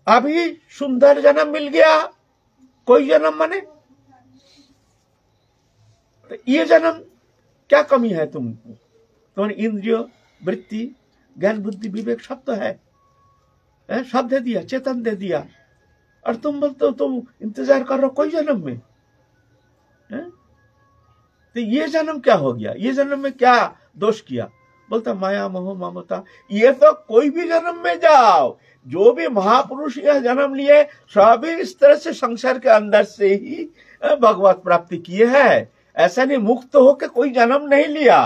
अभी सुंदर जन्म मिल गया, कोई जन्म माने, तो ये जन्म क्या कमी है तुमको? तुम्हारी इंद्रिय, वृत्ति, ज्ञान, बुद्धि, विवेक सब तो है, सब दे दिया, चेतन दे दिया, और तुम बोलते हो तुम इंतजार कर रहे हो कोई जन्म में। तो ये जन्म क्या हो गया? ये जन्म में क्या दोष किया? बोलता माया मोह ममता। ये तो कोई भी जन्म में जाओ, जो भी महापुरुष यह जन्म लिए, सभी इस तरह से संसार के अंदर से ही भगवत प्राप्ति किए है। ऐसा नहीं मुक्त होकर कोई जन्म नहीं लिया।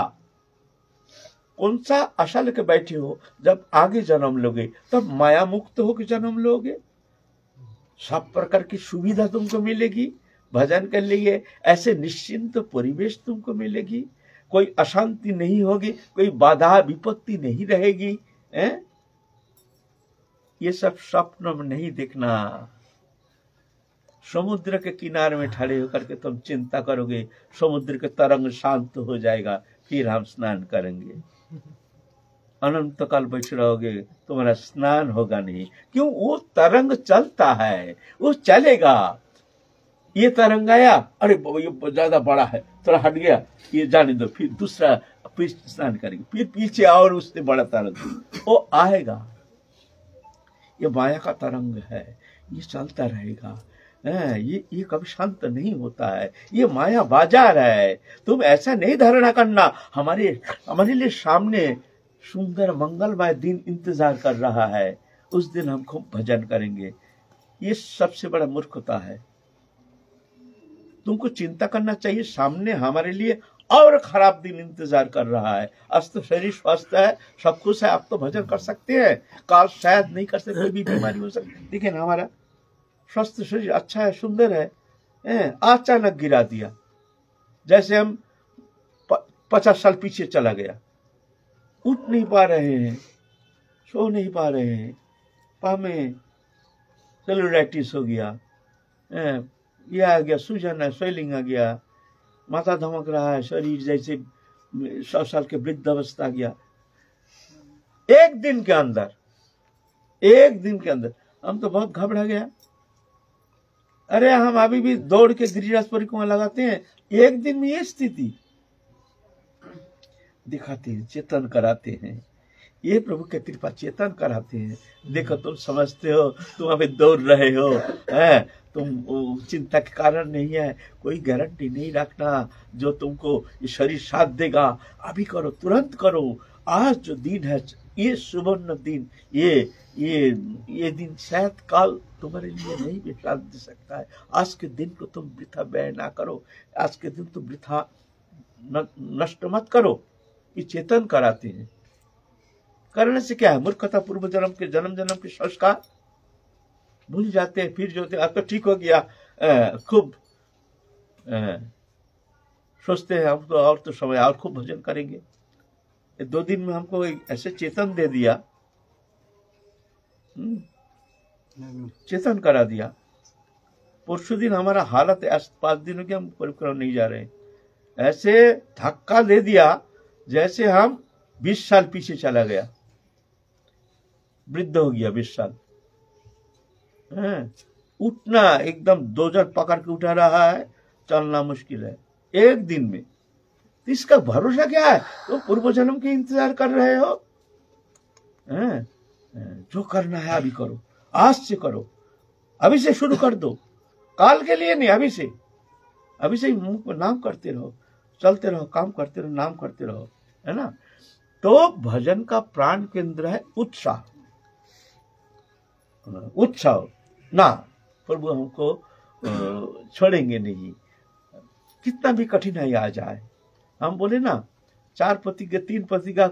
कौन सा आशा लेके बैठे हो? जब आगे जन्म लोगे तब माया मुक्त होकर जन्म लोगे, सब प्रकार की सुविधा तुमको मिलेगी, भजन के लिए ऐसे निश्चिंत परिवेश तुमको मिलेगी, कोई अशांति नहीं होगी, कोई बाधा विपत्ति नहीं रहेगी। ये सब स्वप्न में नहीं देखना। समुद्र के किनारे में खड़े होकर के तुम चिंता करोगे, समुद्र के तरंग शांत हो जाएगा, फिर हम स्नान करेंगे। अनंत काल बैठ रहोगे, तुम्हारा स्नान होगा नहीं। क्यों? वो तरंग चलता है, वो चलेगा। ये तरंग आया, अरे ये ज्यादा बड़ा है, थोड़ा हट गया, ये जाने दो, फिर दूसरा, फिर स्नान करेंगे, फिर पीछे और उससे बड़ा तरंग वो आएगा। ये माया का तरंग है, ये चलता रहेगा। ये कभी शांत नहीं होता है, ये माया बाजार है। तुम ऐसा नहीं धारणा करना हमारे लिए सामने सुंदर मंगलमय दिन इंतजार कर रहा है, उस दिन हम खूब भजन करेंगे। ये सबसे बड़ा मूर्खता है। तुमको चिंता करना चाहिए, सामने हमारे लिए और खराब दिन इंतजार कर रहा है। आज तो शरीर स्वस्थ है, सब कुछ है, आप तो भजन कर सकते हैं, काल शायद नहीं कर सकते, कोई भी बीमारी हो सकती है। लेकिन हमारा स्वस्थ शरीर अच्छा है, सुंदर है, अचानक गिरा दिया। जैसे हम 50 साल पीछे चला गया। उठ नहीं पा रहे हैं, सो नहीं पा रहे हैं, पाँव में सेलुलाइटिस हो गया, ये आ गया, सूजन है, स्वेलिंग आ गया, माथा धमक रहा है, शरीर जैसे 100 साल के वृद्ध अवस्था गया। एक दिन के अंदर हम तो बहुत घबरा गया। अरे हम अभी भी दौड़ के गिरिराज परिक्रमा लगाते हैं, एक दिन में ये स्थिति दिखाते हैं, चेतन कराते हैं। ये प्रभु की कृपा, चेतन कराते हैं। देखो तुम समझते हो, तुम अभी दौड़ रहे हो, तुम चिंता के कारण नहीं है, कोई गारंटी नहीं रखना जो तुमको ये शरीर साथ देगा। अभी करो, तुरंत करो। आज जो दिन है, ये सुवर्ण दिन, ये दिन शायद काल तुम्हारे लिए नहीं भी साथ दे सकता है। आज के दिन को तुम वृथा व्यय ना करो, आज के दिन तुम वृथा नष्ट मत करो। ये चेतन कराते हैं। करने से क्या है? मूर्खता, पूर्व जन्म के संस्कार भूल जाते हैं। फिर जो अब तो ठीक हो गया, खूब सोचते हैं हम तो, और तो समय और खूब भजन करेंगे। 2 दिन में हमको ऐसे चेतन दे दिया, चेतन करा दिया। परसों दिन हमारा हालत 5 दिनों के हम परिक्रमा नहीं जा रहे, ऐसे धक्का दे दिया जैसे हम 20 साल पीछे चला गया, वृद्ध हो गया 20 साल। उठना एकदम दोजर पकड़ के उठा रहा है, चलना मुश्किल है एक दिन में। तो इसका भरोसा क्या है? तो पूर्व जन्म के इंतजार कर रहे हो। जो करना है अभी करो, आज से करो, अभी से शुरू कर दो, काल के लिए नहीं, अभी से मुंह पर नाम करते रहो, चलते रहो, काम करते रहो, नाम करते रहो, है ना। तो भजन का प्राण केंद्र है उत्साह ना। प्रभु हमको छोड़ेंगे नहीं, कितना भी कठिनाई आ जाए। हम बोले ना 4 प्रतिज्ञा 3 प्रतिज्ञा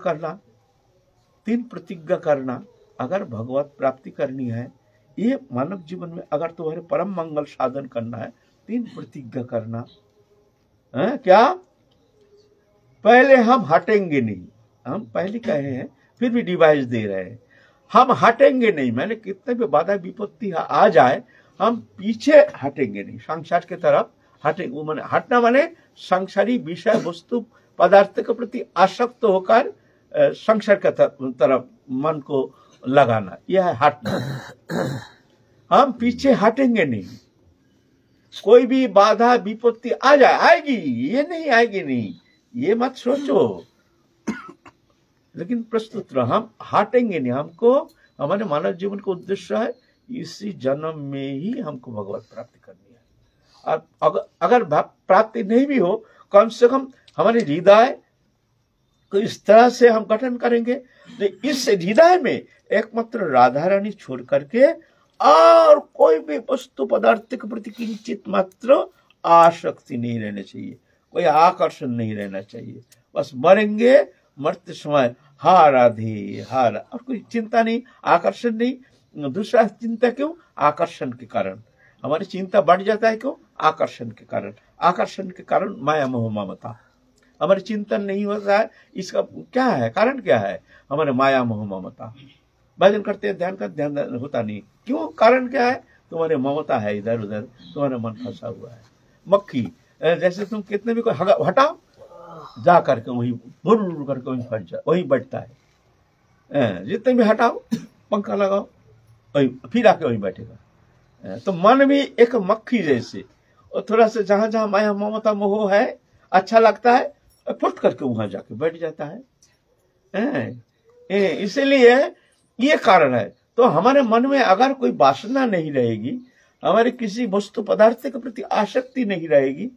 करना अगर भगवत प्राप्ति करनी है, ये मानव जीवन में अगर तुम्हारे परम मंगल साधन करना है, 3 प्रतिज्ञा करना है। क्या? पहले हम हटेंगे नहीं। हम पहले कहे हैं, फिर भी डिवाइस दे रहे हैं, हम हटेंगे नहीं। मैंने कितने भी बाधा विपत्ति आ जाए, हम पीछे हटेंगे नहीं, संसार के तरफ हटेंगे। माने हटना माने संसारी विषय वस्तु पदार्थ के प्रति आसक्त होकर संसार के तरफ मन को लगाना, यह है हटना। हम पीछे हटेंगे नहीं। कोई भी बाधा विपत्ति आ जाए, आएगी, ये नहीं आएगी नहीं, ये मत सोचो, लेकिन प्रस्तुत रहो, हम हटेंगे नहीं। हमको हमारे मानव जीवन का उद्देश्य है इसी जन्म में ही हमको भगवत प्राप्ति करनी है। और अगर प्राप्ति नहीं भी हो, कम से कम हमारे हृदय को इस तरह से हम गठन करेंगे, तो इस हृदय में एकमात्र राधा रानी छोड़ करके और कोई भी वस्तु पदार्थ के प्रति किंचित मात्र आसक्ति नहीं रहना चाहिए, कोई आकर्षण नहीं रहना चाहिए। बस मरेंगे, मरते समय हा राधे हा, और कोई चिंता नहीं, आकर्षण नहीं। दूसरा चिंता क्यों? आकर्षण के कारण हमारी चिंता बढ़ जाता है। क्यों? आकर्षण के कारण। आकर्षण के कारण माया मोह ममता, हमारे चिंतन नहीं होता है। इसका क्या है? कारण क्या है? हमारे माया मोह ममता। भजन करते हैं, ध्यान का ध्यान होता नहीं, क्यों? कारण क्या है? तुम्हारे ममता है, इधर उधर तुम्हारा मन फंसा हुआ है। मक्खी जैसे तुम कितने भी कोई हटाओ, जा करके वही भुर करके वही फट जा, वही बैठता है। जितने भी हटाओ, पंखा लगाओ, वही फिर आके वही बैठेगा। तो मन भी एक मक्खी जैसे, और थोड़ा सा जहां जहां माया ममता मोह है, अच्छा लगता है, फुट करके वहां जाके बैठ जाता है। इसलिए ये कारण है। तो हमारे मन में अगर कोई वासना नहीं रहेगी, हमारे किसी वस्तु पदार्थ के प्रति आसक्ति नहीं रहेगी,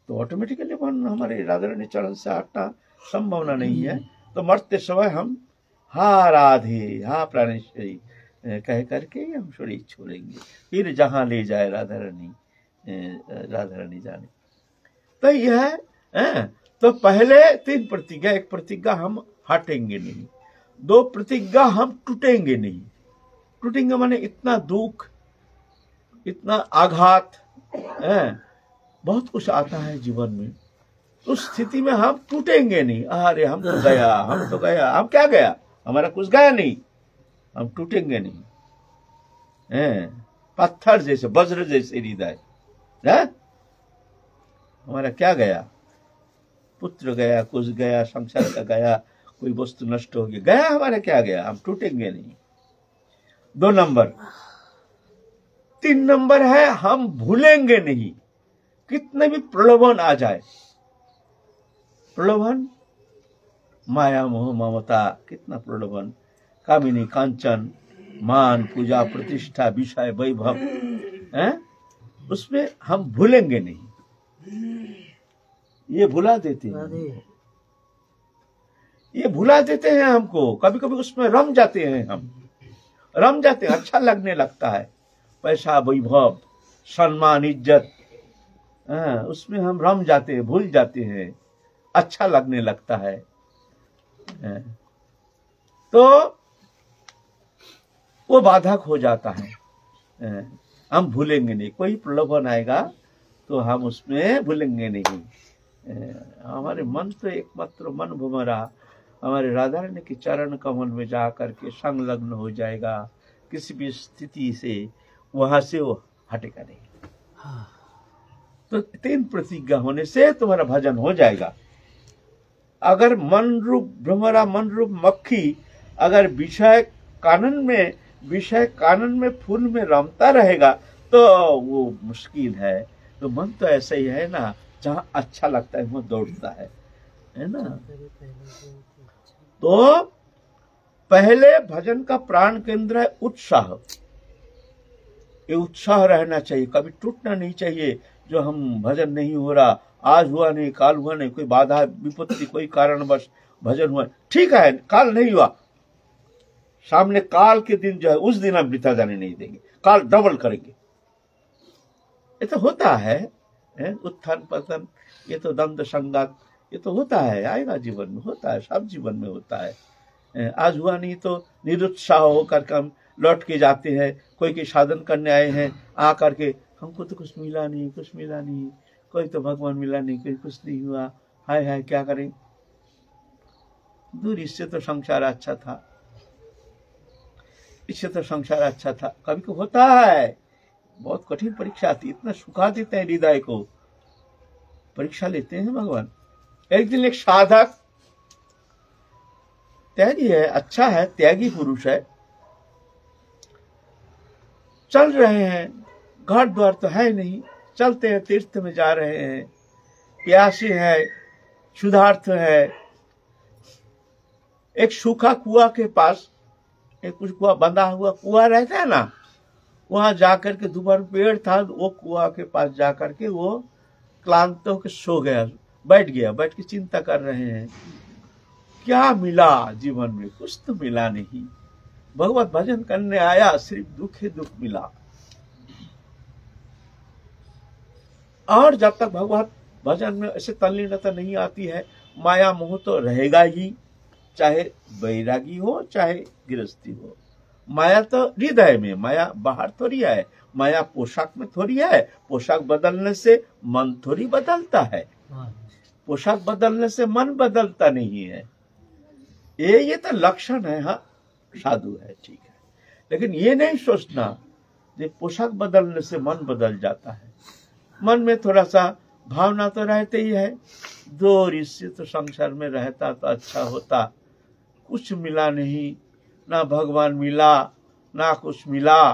तो ऑटोमेटिकली मन हमारे राधा रानी चरण से हटना संभावना नहीं है। तो मरते समय हम हा राधे हा प्राणेश्वरी कह करके हम शरीर छोड़ेंगे, फिर जहां ले जाए राधा रानी जाने। तो यह है। तो पहले 3 प्रतिज्ञा, 1 प्रतिज्ञा हम हटेंगे नहीं, 2 प्रतिज्ञा हम टूटेंगे नहीं। टूटेंगे माने इतना दुख, इतना आघात, बहुत कुछ आता है जीवन में, उस स्थिति में हम टूटेंगे नहीं। अरे हम तो गया, हम तो गया, हम क्या गया, हमारा कुछ गया नहीं, हम टूटेंगे नहीं। पत्थर जैसे, वज्र जैसे हृदय, हमारा क्या गया, पुत्र गया, कुछ गया, संसार का गया, कोई वस्तु नष्ट हो गया, गया हमारा क्या गया, हम टूटेंगे नहीं। 2 नंबर। 3 नंबर है हम भूलेंगे नहीं, कितने भी प्रलोभन आ जाए। प्रलोभन, माया मोह ममता, कितना प्रलोभन, कामिनी कांचन, मान पूजा प्रतिष्ठा विषय वैभव, उसमें हम भूलेंगे नहीं। ये भुला देते हैं, ये भुला देते हैं हमको। कभी कभी उसमें रम जाते हैं, हम रम जाते हैं, अच्छा लगने लगता है, पैसा वैभव सम्मान इज्जत, उसमें हम रम जाते हैं, भूल जाते हैं, अच्छा लगने लगता है। तो वो बाधक हो जाता है। हम भूलेंगे नहीं, कोई प्रलोभन आएगा तो हम उसमें भूलेंगे नहीं। हमारे मन तो एकमात्र मन भमरा हमारे राधा रानी के चरण कमल में जा करके संलग्न हो जाएगा, किसी भी स्थिति से वहां से वो हटेगा नहीं। तो 3 प्रतिज्ञा होने से तुम्हारा भजन हो जाएगा। अगर मन रूप भ्रमरा, मन रूप मक्खी अगर विषय कानन में फूल में रमता रहेगा तो वो मुश्किल है। तो मन तो ऐसा ही है ना, जहां अच्छा लगता है वो दौड़ता है ना। तो पहले भजन का प्राण केंद्र है उत्साह। ये उत्साह रहना चाहिए, कभी टूटना नहीं चाहिए। जो हम भजन नहीं हो रहा, आज हुआ नहीं, काल हुआ नहीं, कोई बाधा विपत्ति, कोई कारणवश भजन हुआ, ठीक है, काल नहीं हुआ, सामने काल के दिन जो है उस दिन हम वृथा जाने नहीं देंगे, काल डबल करेंगे। ये तो होता है, उत्थान पतन, ये तो द्वंद्व संघात, ये तो होता है, आएगा जीवन में, होता है, सब जीवन में होता है। आज हुआ नहीं तो निरुत्साह होकर हम लौट के जाते हैं। कोई के साधन करने आए हैं, आ करके हमको तो कुछ मिला नहीं, कुछ मिला नहीं, कोई तो भगवान मिला नहीं, कोई कुछ नहीं हुआ, हाय हाय क्या करें। दूर, इससे तो संसार अच्छा था, इससे तो संसार अच्छा था। कभी को होता है, बहुत कठिन परीक्षा आती, इतना सुखा देते हैं हृदय को, परीक्षा लेते हैं भगवान। एक दिन एक साधक त्यागी है, अच्छा है, त्यागी पुरुष है, चल रहे हैं, घर द्वार तो है नहीं, चलते हैं, तीर्थ में जा रहे हैं, प्यासे है, क्षुधार्थ है। एक सूखा कुआ के पास, एक कुछ कुआ बंधा हुआ कुआ रहता है ना, वहां जाकर के दोपहर पेड़ था, वो कुआ के पास जाकर के वो क्लांत होकर सो गया, बैठ गया, बैठ के चिंता कर रहे हैं क्या मिला जीवन में, कुछ तो मिला नहीं। भगवत भजन करने आया, सिर्फ दुख ही दुख मिला। और जब तक भगवत भजन में ऐसे तल्लीनता नहीं आती है, माया मोह तो रहेगा ही, चाहे वैरागी हो चाहे गृहस्थी हो। माया तो हृदय में, माया बाहर थोड़ी है, माया पोशाक में थोड़ी है। पोशाक बदलने से मन थोड़ी बदलता है, पोशाक बदलने से मन बदलता नहीं है। ये तो लक्षण है, हाँ साधु है, ठीक है, लेकिन ये नहीं सोचना कि पोशाक बदलने से मन बदल जाता है। मन में थोड़ा सा भावना तो रहते ही है, दूर इससे तो संसार में रहता तो अच्छा होता, कुछ मिला नहीं, ना भगवान मिला ना कुछ मिला,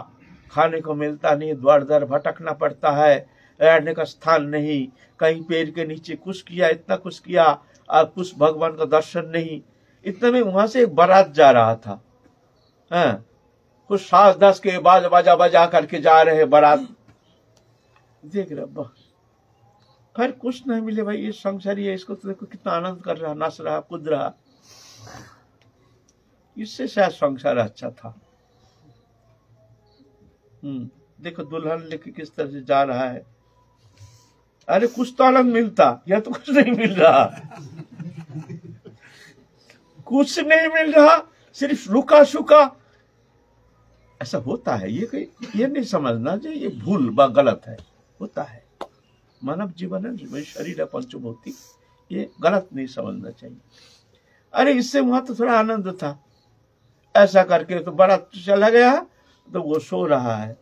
खाने को मिलता नहीं, द्वार द्वार भटकना पड़ता है, रहने का स्थान नहीं, कहीं पेड़ के नीचे कुछ किया, इतना कुछ किया, और कुछ भगवान का दर्शन नहीं। इतने में वहां से एक बारात जा रहा था, कुछ 7-10 के बाद बाजा बजा करके जा रहे बारात, देख रहा खैर कुछ नहीं मिले भाई, ये संसारी है, इसको तो देखो कितना आनंद कर रहा, नाच रहा, कूद रहा, इससे शायद संसार अच्छा था। देखो दुल्हन लेके किस तरह से जा रहा है, अरे कुछ तो आनंद मिलता, यह तो कुछ नहीं मिल रहा, कुछ नहीं मिल रहा, सिर्फ रुका सुका। ऐसा होता है, ये नहीं समझना जो ये भूल व गलत है, होता है। मानव जीवन है, शरीर है पंचभौतिक, ये गलत नहीं समझना चाहिए। अरे इससे वहां तो थोड़ा आनंद था, ऐसा करके तो बड़ा चला गया, तो वो सो रहा है,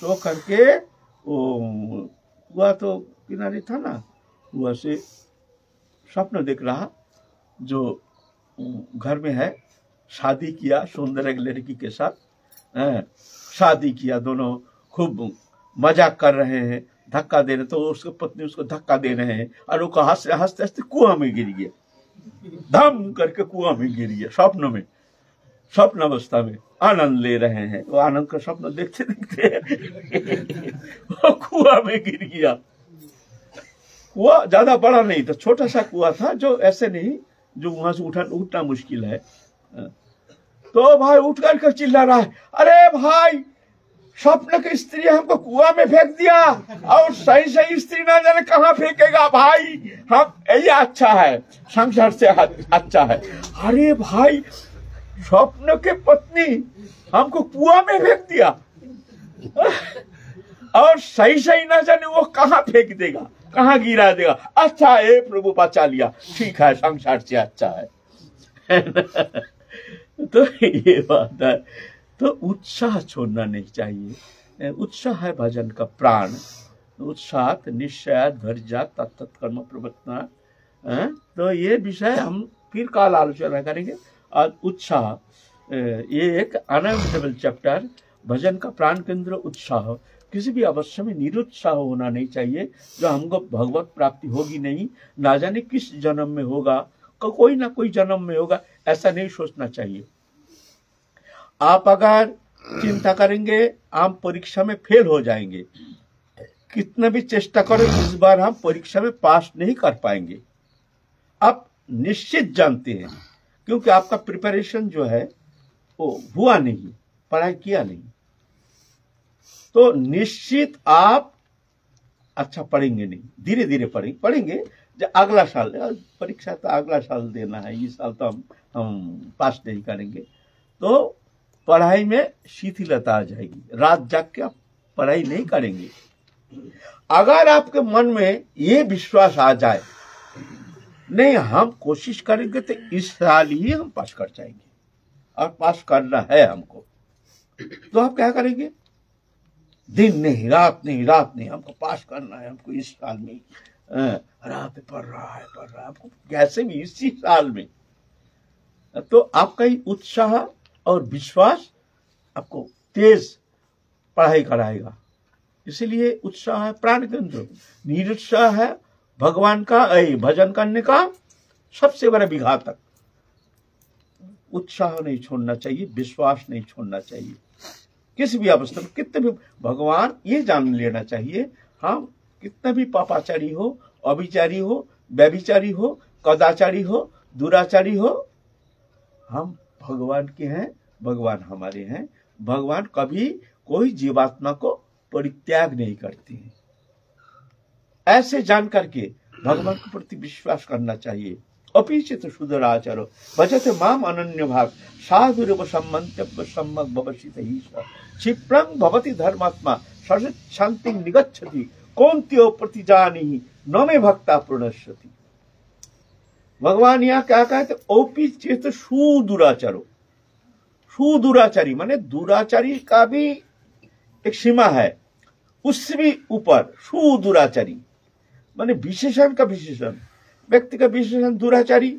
सो करके वो हुआ तो किनारे था ना, हुआ से स्वप्न देख रहा, जो घर में है, शादी किया सुंदर एक लड़की के साथ, शादी किया, दोनों खूब मजाक कर रहे हैं, धक्का दे रहे, तो उसके पत्नी उसको धक्का दे रहे हैं, और वो हंसते हंसते हंसते कुआं में गिर गया, धम करके कुआं में गिर गया, स्वप्न में, स्वप्न अवस्था में आनंद ले रहे हैं, वो आनंद का स्वप्न देखते देखते वो कुआं में गिर गया। कुआं ज्यादा बड़ा नहीं था, छोटा सा कुआं था, जो ऐसे नहीं जो वहां से उठना मुश्किल है। तो भाई उठ कर चिल्ला रहा है, अरे भाई स्वप्न की स्त्री हमको कुआं में फेंक दिया, और सही सही स्त्री ना जाने कहाँ फेंकेगा भाई, हम यही अच्छा है, संसार से अच्छा है। अरे भाई स्वप्न के पत्नी हमको कुआं में फेंक दिया, और सही सही ना जाने वो कहाँ फेंक देगा, कहाँ गिरा देगा, अच्छा है प्रभु बचा लिया, ठीक है, संसार से अच्छा है। तो ये बात है। तो उत्साह छोड़ना नहीं चाहिए, उत्साह है भजन का प्राण, उत्साह निश्चय धैर्य तत्त कर्म प्रवर्तना। तो ये विषय हम फिर काल आलोचना करेंगे। और उत्साह, ये एक अनएविटेबल चैप्टर, भजन का प्राण केंद्र उत्साह। किसी भी अवश्य में निरुत्साह होना नहीं चाहिए, जो हमको भगवत प्राप्ति होगी नहीं, ना जाने किस जन्म में होगा, कोई ना कोई जन्म में होगा, ऐसा नहीं सोचना चाहिए। आप अगर चिंता करेंगे आप परीक्षा में फेल हो जाएंगे, कितना भी चेष्टा करो इस बार हम परीक्षा में पास नहीं कर पाएंगे, आप निश्चित जानते हैं, क्योंकि आपका प्रिपरेशन जो है वो हुआ नहीं, पढ़ाई किया नहीं, तो निश्चित आप अच्छा पढ़ेंगे नहीं, धीरे धीरे पढ़ेंगे। जब अगला साल परीक्षा तो अगला साल देना है, इस साल तो हम पास नहीं करेंगे, तो पढ़ाई में शिथिलता आ जाएगी, रात जाग के आप पढ़ाई नहीं करेंगे। अगर आपके मन में ये विश्वास आ जाए नहीं हम कोशिश करेंगे तो इस साल ही हम पास कर जाएंगे, और पास करना है हमको, तो आप क्या करेंगे, दिन नहीं रात नहीं हमको पास करना है, हमको इस साल में रात पढ़ रहा है आपको कैसे भी इसी साल में, तो आपका ही उत्साह और विश्वास आपको तेज पढ़ाई कराएगा। इसीलिए उत्साह है प्राण केंद्र, निरुत्साह है भगवान का भजन करने का सबसे बड़ा विघातक। उत्साह नहीं छोड़ना चाहिए, विश्वास नहीं छोड़ना चाहिए, किसी भी अवस्था में, कितने भी, भगवान ये जान लेना चाहिए, हम कितना भी पापाचारी हो, अभिचारी हो, व्यभिचारी हो, कदाचारी हो, दुराचारी हो, हम भगवान के हैं, भगवान हमारे हैं। भगवान कभी कोई जीवात्मा को परित्याग नहीं करते हैं। ऐसे जान करके भगवान के प्रति विश्वास करना चाहिए। अपीचित सुदराचारो भजते माम अनन्य भाग साधुरेव सम्मन्तव्य सम्यक् भवसित ही क्षिप्रं भवति धर्मात्मा ससत् शांति निगच्छति कौन्त्यो प्रतिजानीहि न मे भक्ता प्रणश्यति। भगवान यहाँ क्या कहते, औपीचित सुदुराचारो, सुदुराचारी माने दुराचारी का भी एक सीमा है, उससे भी ऊपर सुदुराचारी माने विशेषण का विशेषण, व्यक्ति का विशेषण दुराचारी,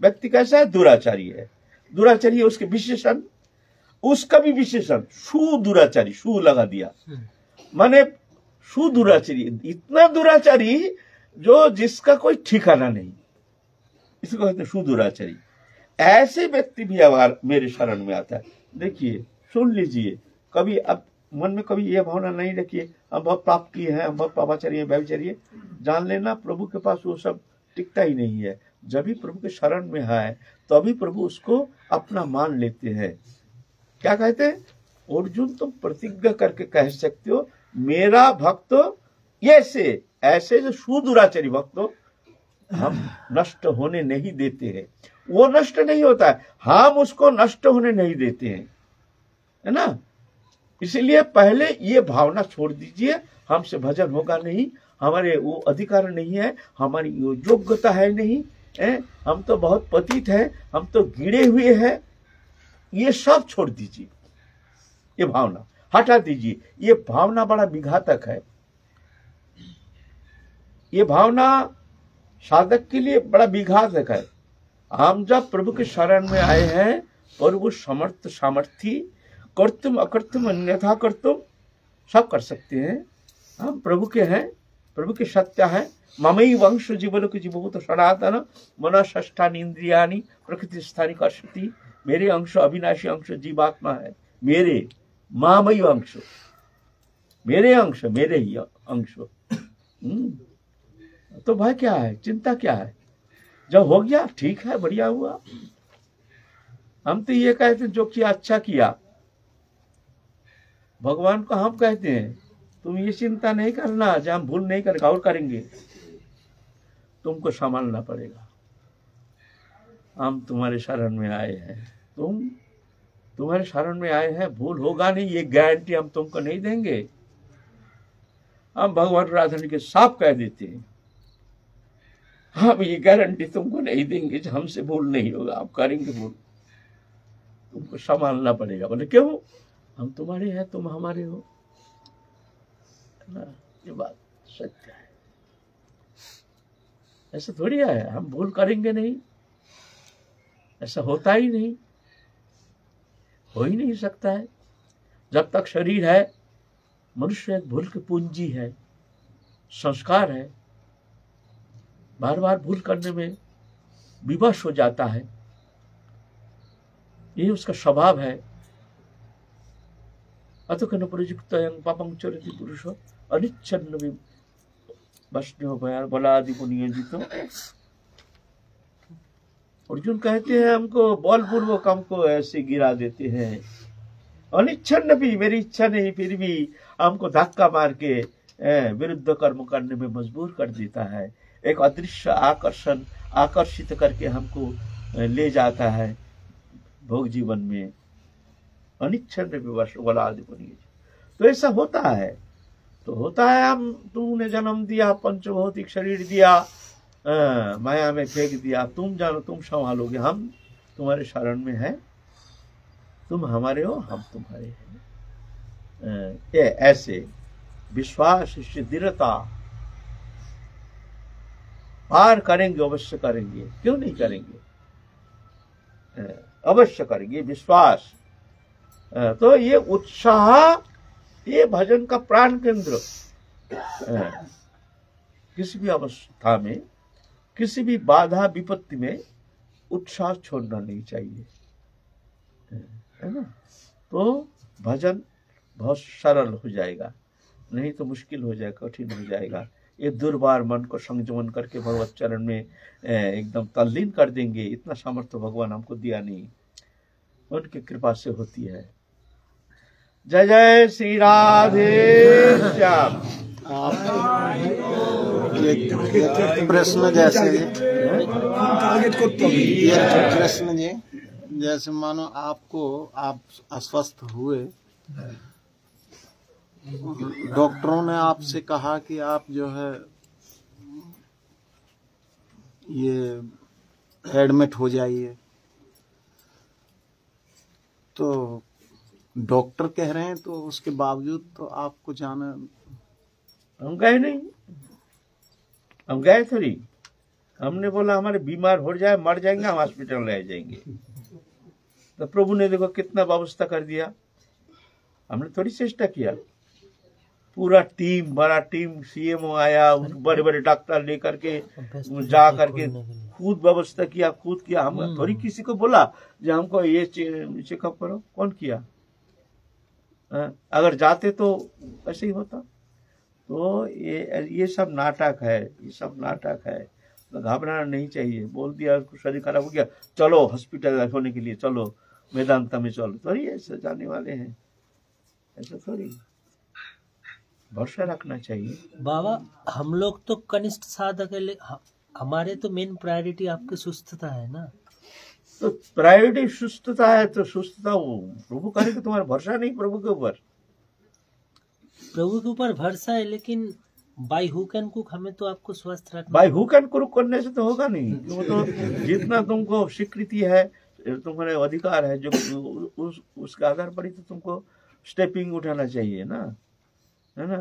व्यक्ति कैसा है, दुराचारी है, दुराचारी है उसके विशेषण, उसका भी विशेषण सुदुराचारी, सु लगा दिया माने सुदुराचारी, इतना दुराचारी जो जिसका कोई ठिकाना नहीं, इसको कहते हैं सुदुराचारी। ऐसे व्यक्ति भी अगर मेरे शरण में आता है, देखिए सुन लीजिए, कभी अब मन में कभी ये भावना नहीं रखिए हम बहुत पाप किए हैं, हम बहुत पापाचारी हैं, व्यभिचारी हैं, जान लेना प्रभु के पास वो सब टिकता ही नहीं है। जब भी प्रभु के शरण में है तभी प्रभु उसको अपना मान लेते हैं। क्या कहते हैं, अर्जुन तुम प्रतिज्ञा करके कह सकते हो मेरा भक्त ऐसे ऐसे जो सुदुराचारी भक्त हम नष्ट होने नहीं देते हैं, वो नष्ट नहीं होता है, हम उसको नष्ट होने नहीं देते हैं, है ना। इसलिए पहले ये भावना छोड़ दीजिए, हमसे भजन होगा नहीं, हमारे वो अधिकार नहीं है, हमारी वो योग्यता है नहीं है, हम तो बहुत पतित हैं, हम तो गिरे हुए हैं। ये सब छोड़ दीजिए, ये भावना हटा दीजिए। ये भावना बड़ा विघातक है। ये भावना साधक के लिए बड़ा विघातक है। हम जब प्रभु के शरण में आए हैं, प्रभु समर्थ सामर्थी, कर्तुम अकर्तुम अन्यथा कर्तुम, सब कर सकते हैं। हम प्रभु के हैं, प्रभु के सत्य है। ममई वंश जीवन के जीवभूत सनातन मनष्ठानि इंद्रियानि प्रकृति स्थानी कर्षति। मेरे अंश अविनाशी अंश जीवात्मा है, मेरे मामई अंश, मेरे अंश, मेरे ही अंश। तो भाई क्या है, चिंता क्या है? जब हो गया ठीक है, बढ़िया हुआ। हम तो ये कहते हैं जो किया अच्छा किया। भगवान को हम कहते हैं तुम ये चिंता नहीं करना, जब हम भूल नहीं करेंगे और करेंगे, तुमको संभालना पड़ेगा। हम तुम्हारे शरण में आए हैं, तुम्हारे शरण में आए हैं, भूल होगा नहीं, ये गारंटी हम तुमको नहीं देंगे। हम भगवान राधा के साफ कह देते हैं, हम ये गारंटी तुमको नहीं देंगे, हमसे भूल नहीं होगा, आप करेंगे भूल, तुमको संभालना पड़ेगा। बोले क्यों? हम तुम्हारे हैं, तुम हमारे हो ना। ये बात सत्य है। ऐसा थोड़ी है हम भूल करेंगे नहीं, ऐसा होता ही नहीं, हो ही नहीं सकता है। जब तक शरीर है, मनुष्य एक भूल की पूंजी है, संस्कार है, बार बार भूल करने में विवश हो जाता है, यही उसका स्वभाव है। अतुकन प्रयुक्त पापं चरति पुरुष अनिच्छन्न वैष्णव बलादि को नियोजित। अर्जुन कहते हैं हमको बलपूर्वक हमको ऐसे गिरा देते हैं, अनिच्छन्न भी, मेरी इच्छा नहीं, फिर भी हमको धक्का मार के विरुद्ध कर्म करने में मजबूर कर देता है। एक अदृश्य आकर्षण आकर्षित करके हमको ले जाता है भोग जीवन में। अनिच्छन्न विवश बलादि को नियोजित। तो ऐसा होता है, तो होता है। हम तुमने जन्म दिया, पंचभौतिक शरीर दिया, माया में फेंक दिया, तुम जानो, तुम संभालोगे, हम तुम्हारे शरण में है, तुम हमारे हो, हम तुम्हारे हैं। ये ऐसे विश्वास से दृढ़ता पार करेंगे, अवश्य करेंगे, क्यों नहीं करेंगे, अवश्य करेंगे। विश्वास, तो ये उत्साह, ये भजन का प्राण केंद्र। किसी भी अवस्था में, किसी भी बाधा विपत्ति में उत्साह छोड़ना नहीं चाहिए, है ना। तो भजन बहुत सरल हो जाएगा, नहीं तो मुश्किल हो जाएगा, कठिन हो जाएगा। ये दुर्बार मन को संयमन करके भगवत चरण में एकदम तल्लीन कर देंगे, इतना सामर्थ्य भगवान हमको दिया नहीं, उनकी कृपा से होती है। जय जय श्री राधे श्याम। प्रश्न जैसे प्रश्न जी, जैसे मानो आप अस्वस्थ हुए, डॉक्टरों ने आपसे कहा कि आप जो है ये एडमिट हो जाइए, तो डॉक्टर कह रहे हैं, तो उसके बावजूद तो आपको जाना। हम गए नहीं, हम गए थोड़ी। हमने बोला हमारे बीमार हो जाए, मर जाएंगे, हम हॉस्पिटल ले जाएंगे। तो प्रभु ने देखो कितना व्यवस्था कर दिया। हमने थोड़ी चेष्टा किया, पूरा टीम, बड़ा टीम, सीएमओ आया, बड़े बड़े डॉक्टर लेकर के जा करके खुद व्यवस्था किया, खुद किया। हम थोड़ी किसी को बोला जो हमको ये चेकअप करो, कौन किया? अगर जाते तो ऐसे ही होता। तो ये सब नाटक है, ये सब नाटक है। तो घबराना नहीं चाहिए। बोल दिया शरीर खराब हो गया, चलो हॉस्पिटल होने के लिए, चलो वेदांता में चलो, थोड़ी ऐसे जाने वाले हैं, ऐसा थोड़ी। भरोसा रखना चाहिए। बाबा, हम लोग तो कनिष्ठ साधक है, हमारे तो मेन प्रायोरिटी आपकी सुस्थता है ना। तो प्रायोरिटी सुस्थता है, तो सुस्थता वो प्रभु करेगा। तुम्हारा भरोसा नहीं प्रभु के ऊपर, प्रभु के ऊपर भरोसा है, लेकिन बाई हुक एंड कुक हमें तो आपको स्वस्थ रखना। भाई हुक एंड क्रुक करने से तो होगा नहीं। वो तो जितना तुमको स्वीकृति है, तुम्हारे अधिकार है, जो उसके आधार पर ही तो तुमको स्टेपिंग उठाना चाहिए ना, है ना।